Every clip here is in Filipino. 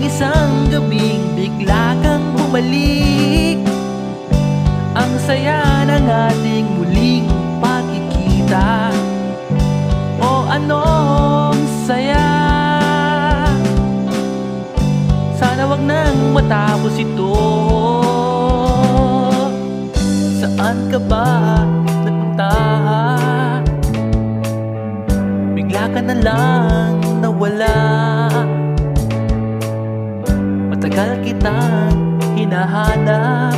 isang gabing bigla kang bumalik. Ang saya ng ating muling pagkikita. O anong saya. Sana wag nang matapos ito. Saan ka ba nagpunta? Bigla ka na lang nawala. Matagal kitang hinahanap,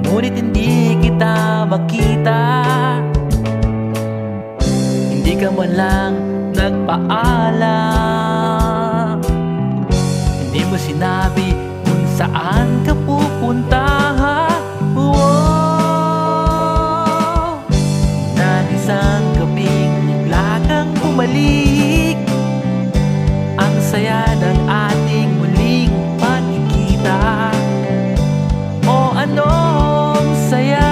ngunit hindi kita makita. Hindi ka man lang nagpaalam. Hindi mo sinabi kung saan ka pupunta. Nang isang gabing bigla kang bumalik. Ang saya ng ating muling pagkikita. O anong saya.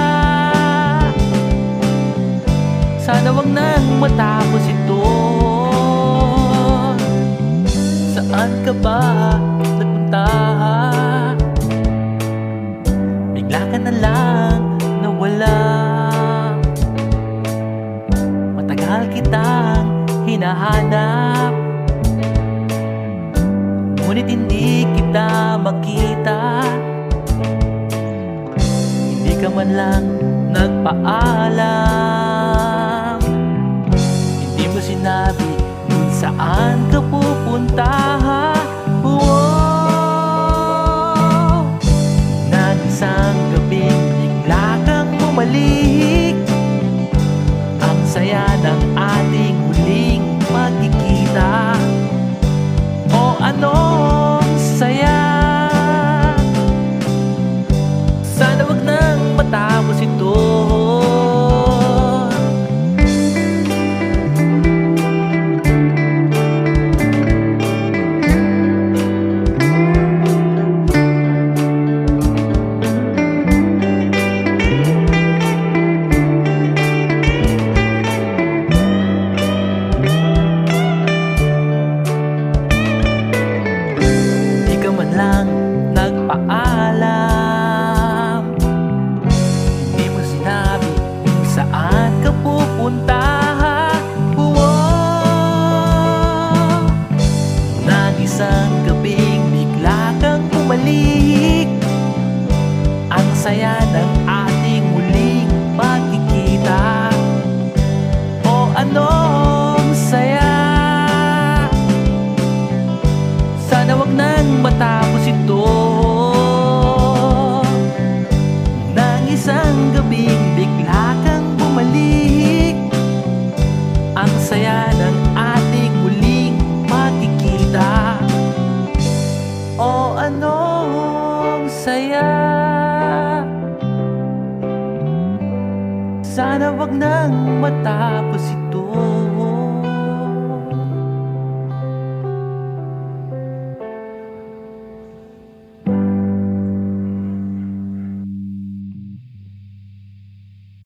Sana wag nang matapos ito. Saan ka ba nagpunta? Bigla ka na lang nawala. Matagal kitang hinahanap, ngunit hindi kita makita. Hindi ka man lang nagpaalam. Hindi mo sinabi kung saan ka pupunta. Nang isang gabing bigla kang bumalik. Ang saya ng ating muling pagkikita. O anong saya. Sana wag nang matapos ito. Lang nagpaalam. Hindi mo sinabi kung saan ka pupunta. Nang isang gabing bigla kang bumalik. Ang saya ng ating muling pagkikita. O anong saya. Sana wag nang matapos ito. Nang isang gabing bigla kang bumalik. Ang saya ng ating muling makikita. O anong saya. Sana wag nang matapos ito.